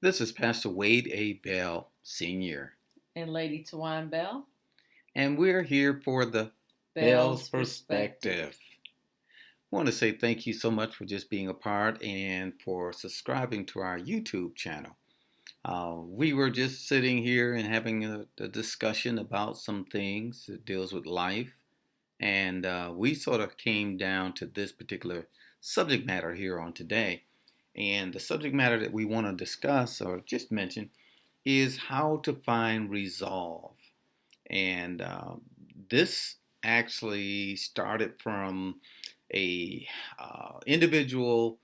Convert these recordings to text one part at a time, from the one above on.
This is Pastor Wade A. Bell, Sr., And Lady Tawan Bell. and we're here for the Bell's Bell's Perspective. Perspective. I want to say thank you so much for just being a part and for subscribing to our YouTube channel. We were just sitting here and having a discussion about some things that deals with life, and we sort of came down to this particular subject matter here on today. And the subject matter that we want to discuss or just mention is how to find resolve. And this actually started from a individual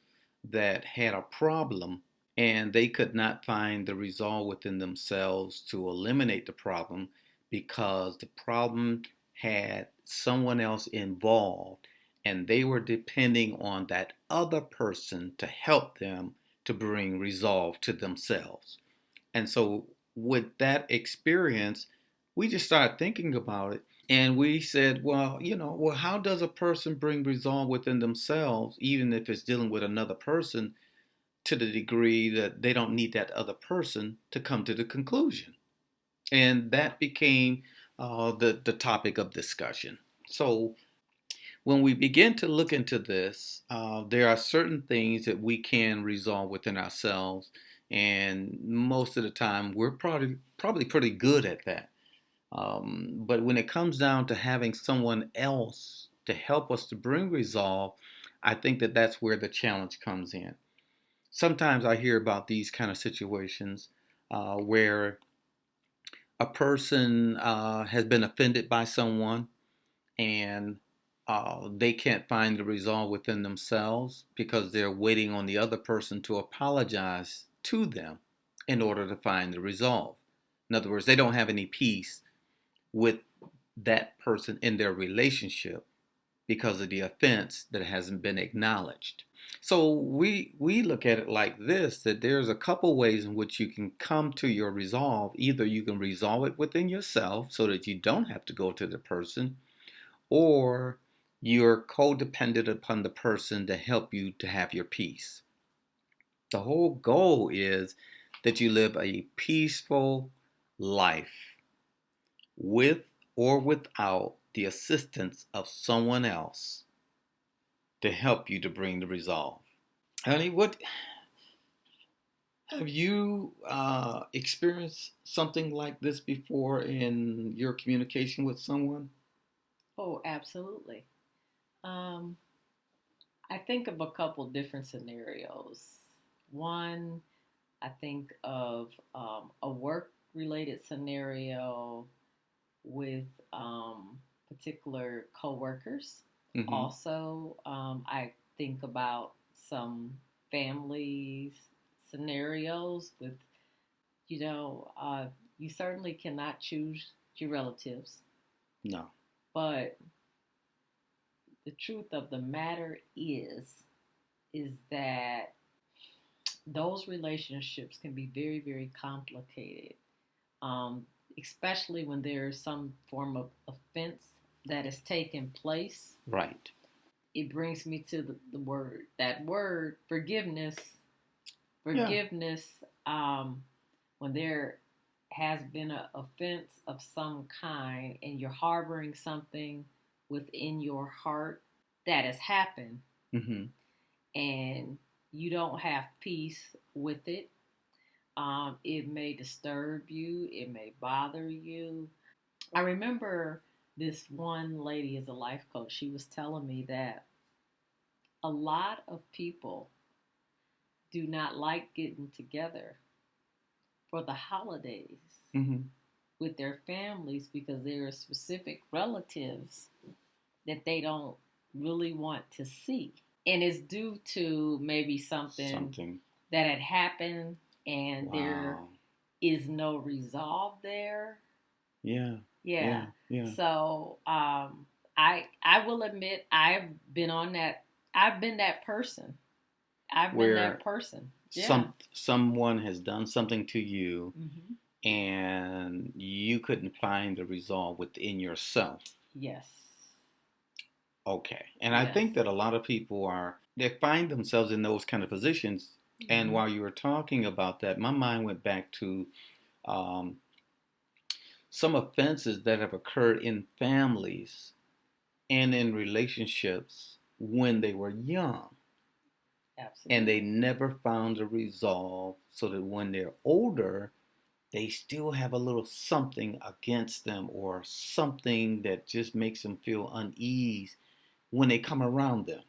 that had a problem and they could not find the resolve within themselves to eliminate the problem because the problem had someone else involved and they were depending on that other person to help them to bring resolve to themselves. And so, with that experience, we just started thinking about it. And we said, well, how does a person bring resolve within themselves, even if it's dealing with another person, to the degree that they don't need that other person to come to the conclusion? And that became the topic of discussion. So, when we begin to look into this, there are certain things that we can resolve within ourselves, and most of the time we're probably pretty good at that. But when it comes down to having someone else to help us to bring resolve, I think that that's where the challenge comes in. Sometimes I hear about these kind of situations where a person has been offended by someone and they can't find the resolve within themselves because they're waiting on the other person to apologize to them in order to find the resolve. In other words, they don't have any peace with that person in their relationship because of the offense that hasn't been acknowledged. So we look at it like this, that there's a couple ways in which you can come to your resolve. Either you can resolve it within yourself so that you don't have to go to the person, or you're codependent upon the person to help you to have your peace. The whole goal is that you live a peaceful life with or without the assistance of someone else to help you to bring the resolve. Honey, what have you experienced something like this before in your communication with someone? Oh, absolutely. Um, I think of a couple different scenarios. One, I think of a work related scenario with particular coworkers. Mm-hmm. Also, I think about some family scenarios with, you know, you certainly cannot choose your relatives, No. but the truth of the matter is that those relationships can be very, very complicated, um, especially when there's some form of offense that has taken place. Right. It brings me to the word, that word, forgiveness. Yeah. Forgiveness, when there has been an offense of some kind and you're harboring something within your heart that has happened, Mm-hmm. and you don't have peace with it. It may disturb you, it may bother you. I remember this one lady as a life coach, she was telling me that a lot of people do not like getting together for the holidays Mm-hmm. with their families because there are specific relatives that they don't really want to see. And it's due to maybe something Something. that had happened and there Wow. is no resolve there. Yeah. Yeah. Yeah. Yeah. So I will admit I've been on that. I've been that person. I've been that Where person. Yeah. someone has done something to you Hmm. and you couldn't find the resolve within yourself. Yes. Okay. And I Yes. think that a lot of people they find themselves in those kind of positions And Mm-hmm. while you were talking about that, my mind went back to um, some offenses that have occurred in families and in relationships when they were young. And they Absolutely. never found a resolve so that when they're older, they still have a little something against them or something that just makes them feel unease when they come around them.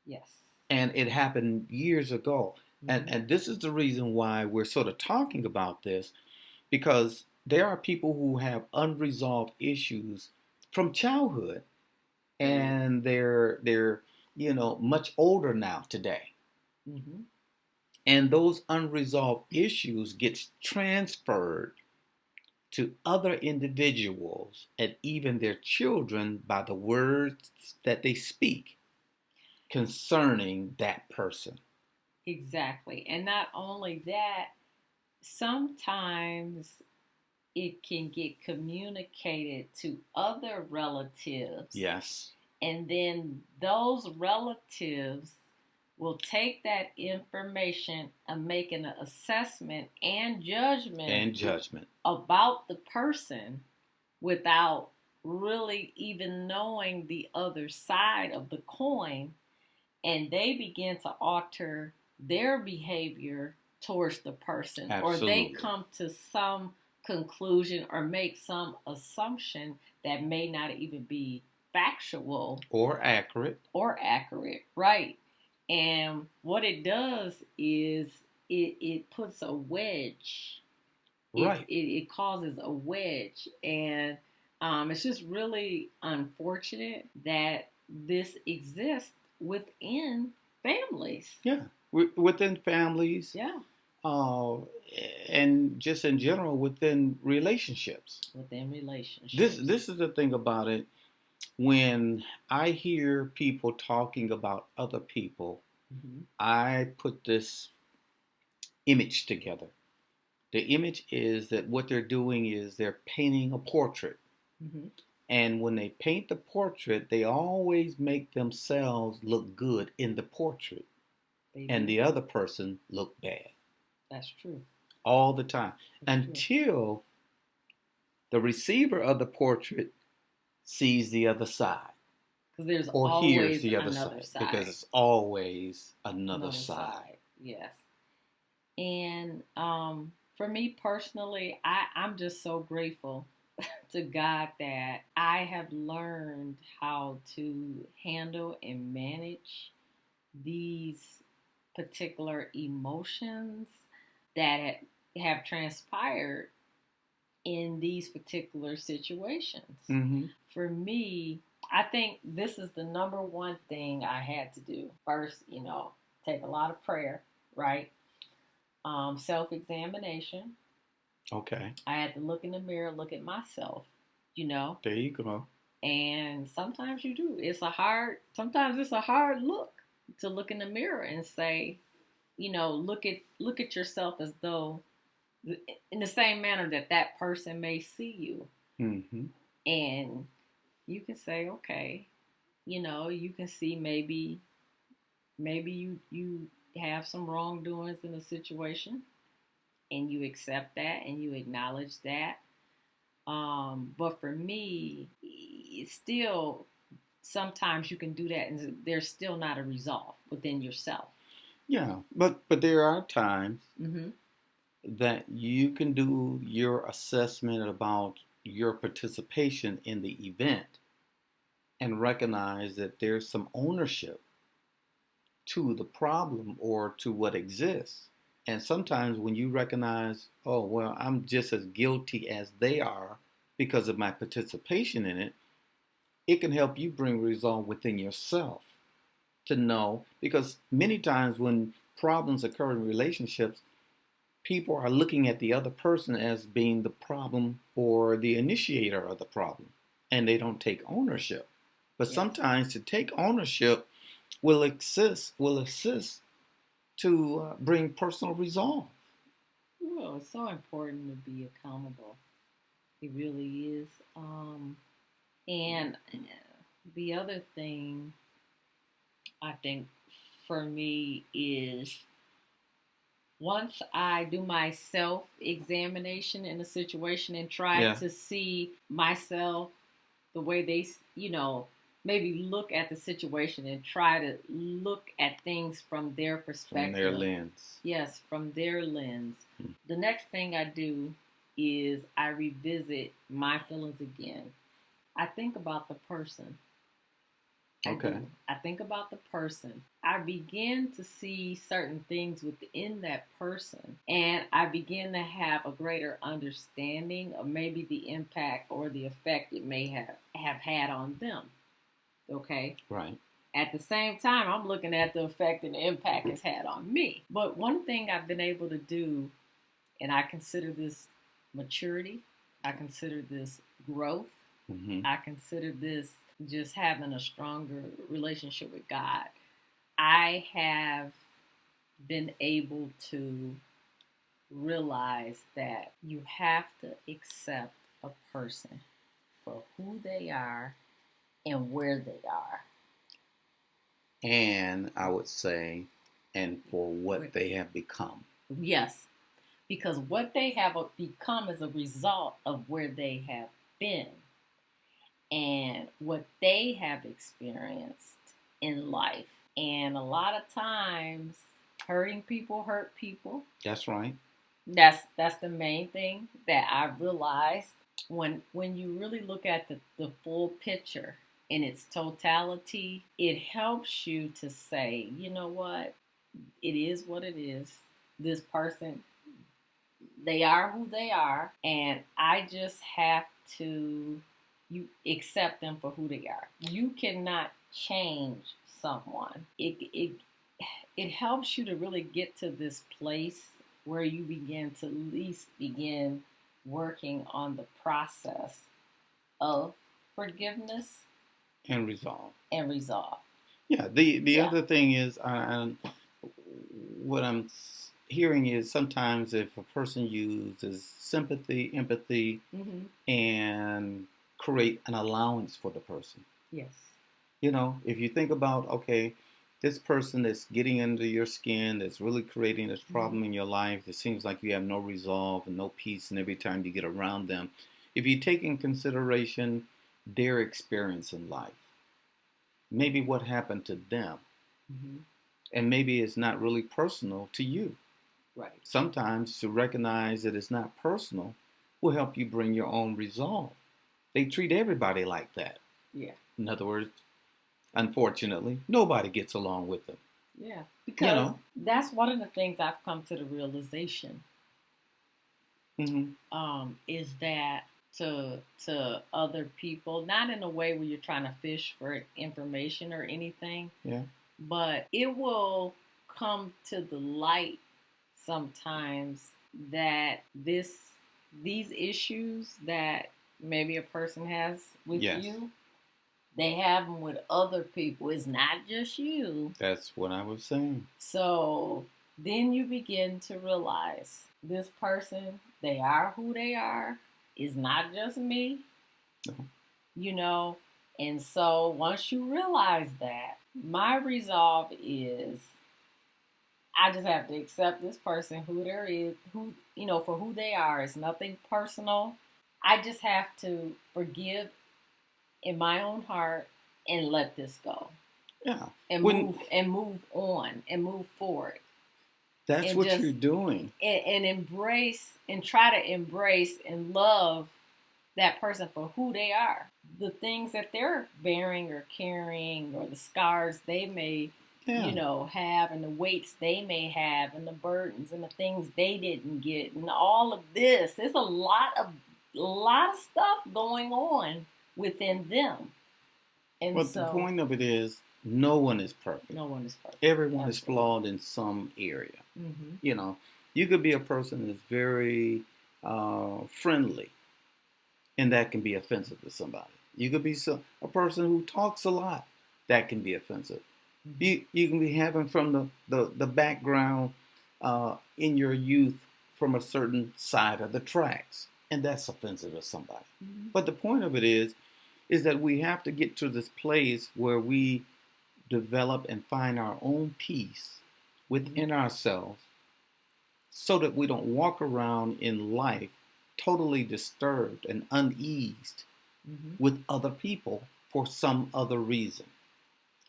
Yes. And it happened years ago. And, Mm-hmm. and this is the reason why we're sort of talking about this, because there are people who have unresolved issues from childhood, and they're much older now today, Mm-hmm. and those unresolved issues gets transferred to other individuals and even their children by the words that they speak concerning that person. Exactly. And not only that, sometimes it can get communicated to other relatives, Yes. and then those relatives will take that information and make an assessment and judgment And judgment. about the person without really even knowing the other side of the coin, and they begin to alter their behavior towards the person, or they Absolutely. come to some conclusion or make some assumption that may not even be factual Or accurate. or accurate, right? And what it does is it puts a wedge. Right. It causes a wedge, and it's just really unfortunate that this exists within families. Yeah. Within families, Yeah, uh, and just in general within relationships. within This relationships. this is the thing about it. When I hear people talking about other people, Mm-hmm. I put this image together. The image is that what they're doing is they're painting a portrait. Mm-hmm. And when they paint the portrait, they always make themselves look good in the portrait They and do. the other person look bad That's true. all the time That's true. until the receiver of the portrait sees the other side Because there's or hears always the other another side, because side. it's always another Another side. side. Yes. And for me personally, I'm just so grateful to God that I have learned how to handle and manage these particular emotions that have transpired in these particular situations. Mm-hmm. For me, I think this is the number one thing I had to do. First, take a lot of prayer, right? Self examination. Okay. I had to look in the mirror, look at myself, you know. There you go. And sometimes you do. Sometimes it's a hard look to look in the mirror and say, look at yourself as though in the same manner that person may see you. Mm-hmm. And you can say, okay, you can see maybe you have some wrongdoings in a situation, and you accept that and you acknowledge that. But for me, it's still sometimes you can do that, and there's still not a resolve within yourself. Yeah, but there are times Mm-hmm. that you can do your assessment about your participation in the event and recognize that there's some ownership to the problem or to what exists. And sometimes when you recognize, oh, well, I'm just as guilty as they are because of my participation in it, it can help you bring resolve within yourself to know. Because many times when problems occur in relationships, people are looking at the other person as being the problem or the initiator of the problem, and they don't take ownership. But Yes. sometimes to take ownership will assist to bring personal resolve. Well, it's so important to be accountable. It really is. And the other thing I think for me is once I do my self examination in a situation and try Yeah, to see myself the way they, maybe look at the situation and try to look at things from their from their perspective. lens. Yes, from their lens. Hmm. The next thing I do is I revisit my feelings again. I think about the person. I Okay. do. I think about the person. I begin to see certain things within that person, and I begin to have a greater understanding of maybe the impact or the effect it may have had on them. Okay. Right. At the same time, I'm looking at the effect and the impact it's had on me. But one thing I've been able to do, and I consider this maturity, I consider this growth, Hmm. I consider this just having a stronger relationship with God. I have been able to realize that you have to accept a person for who they are and where they are. And I would say, and for what they have become. Yes, because what they have become is a result of where they have been and what they have experienced in life. And a lot of times, hurting people hurt people. That's right. That's the main thing that I realized when you really look at the full picture in its totality, it helps you to say, you know what, it is what it is. This person, they are who they are, and I just have to you accept them for who they are. You cannot change someone. It helps you to really get to this place where you begin to at least begin working on the process of forgiveness And resolve. and resolve. Yeah. The Yeah. other thing is, what I'm hearing is sometimes if a person uses sympathy, empathy, Mm-hmm. and create an allowance for the person. Yes. If you think about, okay, this person that's getting under your skin, that's really creating this Mm-hmm. problem in your life, it seems like you have no resolve and no peace, and every time you get around them, if you take in consideration their experience in life, maybe what happened to them, Mm-hmm. and maybe it's not really personal to you. Right. Sometimes to recognize that it's not personal will help you bring your own resolve. They treat everybody like that. Yeah. In other words, unfortunately, nobody gets along with them. Yeah. You Because know. that's one of the things I've come to the realization Hmm. is that to other people, not in a way where you're trying to fish for information or anything, Yeah. but it will come to the light sometimes that these issues that maybe a person has with Yes. you, they have them with other people. It's not just you. That's what I was saying. So then you begin to realize this person, they are who they are. It's not just me, No. you know. And so once you realize that, my resolve is I just have to accept this person who there is, who, for who they are. It's nothing personal. I just have to forgive in my own heart and let this go Yeah. and When move on and move forward that's and what you're just doing. and embrace and try to embrace and love that person for who they are. The things that they're bearing or carrying or the scars they may, Yeah. have and the weights they may have and the burdens and the things they didn't get and all of this. There's a lot of stuff going on within them. And But the so point of it is, no one is perfect. no one is perfect. Everyone is Absolutely. flawed in some area. Mm-hmm. You could be a person that's very friendly, and that can be offensive to somebody. You could be a person who talks a lot, that can be offensive. Mm-hmm. You can be having from the background in your youth from a certain side of the tracks, and that's offensive to somebody. Mm-hmm. But the point of it is that we have to get to this place where we develop and find our own peace within ourselves so that we don't walk around in life totally disturbed and uneased Mm-hmm. with other people for some other reason.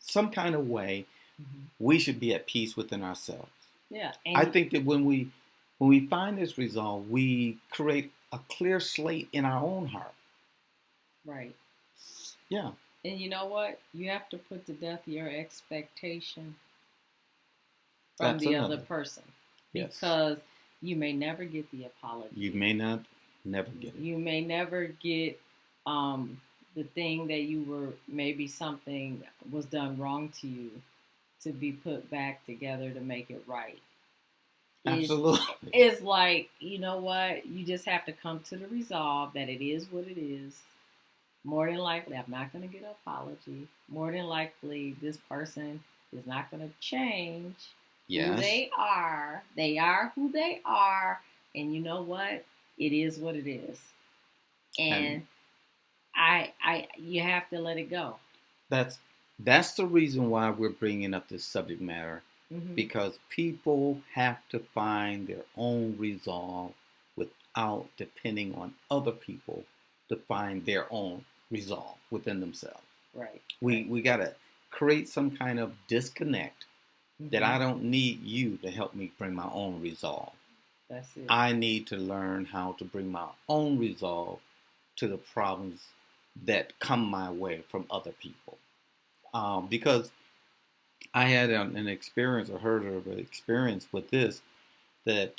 Some kind of way Mm-hmm. we should be at peace within ourselves. Yeah, I and think that when we find this resolve, we create a clear slate in our own heart. right. Yeah, And you know what? You have to put to death your expectation from that's the other another. person Yes. because you may never get the apology. You may not never get it. You may never get um, the thing that you were, maybe something was done wrong to you, to be put back together to make it right. It's, Absolutely. it's like, you know what? You just have to come to the resolve that it is what it is. More than likely, I'm not going to get an apology. More than likely, this person is not going to change who Yes. they are. They are who they are. And you know what? It is what it is. And you have to let it go. That's the reason why we're bringing up this subject matter, Mm-hmm. because people have to find their own resolve without depending on other people to find their own resolve within themselves. Right. We got to create some kind of disconnect that Mm-hmm. I don't need you to help me bring my own resolve. That's it. I need to learn how to bring my own resolve to the problems that come my way from other people. Because I had an experience, or heard of an experience with this, that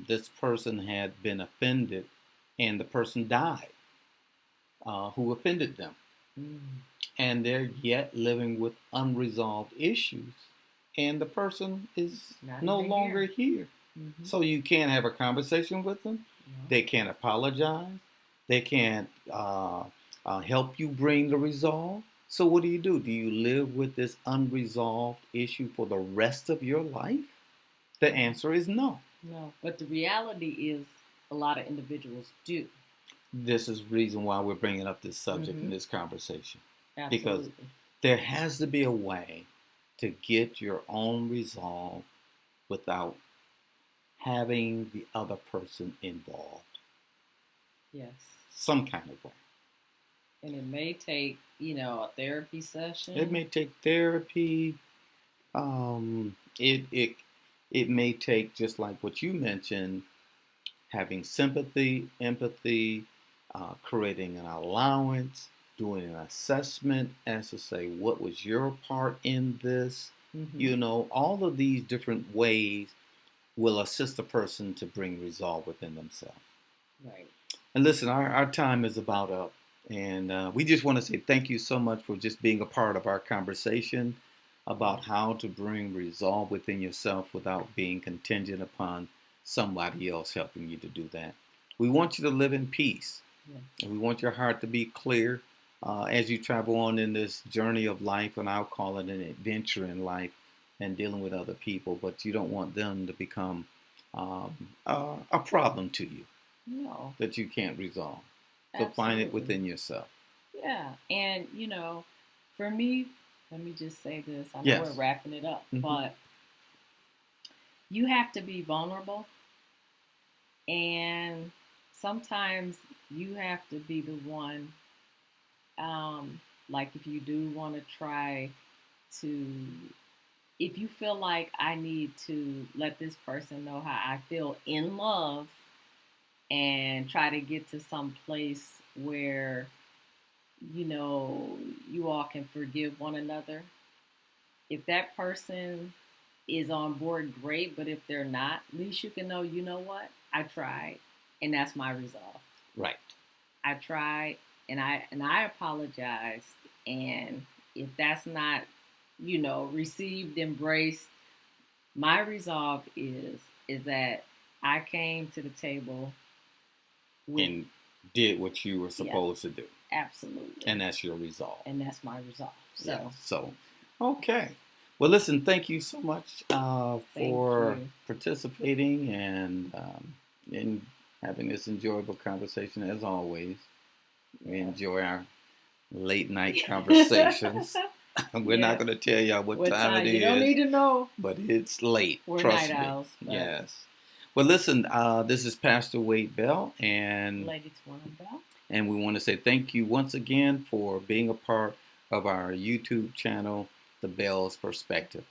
this person had been offended and the person died who offended them. Mm. And they're yet living with unresolved issues. And the person is Not no even longer here. here. Mm-hmm. So you can't have a conversation with them. No. They can't apologize. They can't help you bring the resolve. So what do? Do you live with this unresolved issue for the rest of your life? The answer is no. No. But the reality is, a lot of individuals do. This is the reason why we're bringing up this subject in Mhm. this conversation. Absolutely. Because there has to be a way to get your own resolve without having the other person involved. Yes. Some kind of way. And it may take, a therapy session. It may take therapy. It may take, just like what you mentioned, having sympathy, empathy, creating an allowance, doing an assessment as to say, what was your part in this? Mm-hmm. All of these different ways will assist a person to bring resolve within themselves. Right. And listen, our time is about up. And we just want to say thank you so much for just being a part of our conversation about how to bring resolve within yourself without being contingent upon somebody else helping you to do that. We want you to live in peace. Yes. And we want your heart to be clear as you travel on in this journey of life, and I'll call it an adventure in life and dealing with other people, but you don't want them to become a problem to you. No. That you can't resolve. So Absolutely. find it within yourself. Yeah. And, for me, let me just say this. I know Yes. we're wrapping it up, Mhm. but you have to be vulnerable. And sometimes you have to be the one, like if you do want to try to, if you feel like I need to let this person know how I feel in love and try to get to some place where, you all can forgive one another. If that person is on board, great. But if they're not, at least you can know, you know what? I tried, and that's my resolve. Right. I tried, and I apologized. And if that's not, received, embraced, my resolve is that I came to the table and did what you were supposed to do. Absolutely. And that's your resolve. And that's my resolve. So, yeah. So, okay. Well, listen, thank you so much for participating and in having this enjoyable conversation. As always, we enjoy our late night conversations. We're not going to tell y'all what time it is. You don't need to know. But it's late. We're Trust night me. owls. Yes. Well, listen, this is Pastor Wade Bell, Lady Twana Bell. and we want to say thank you once again for being a part of our YouTube channel, The Bell's Perspective.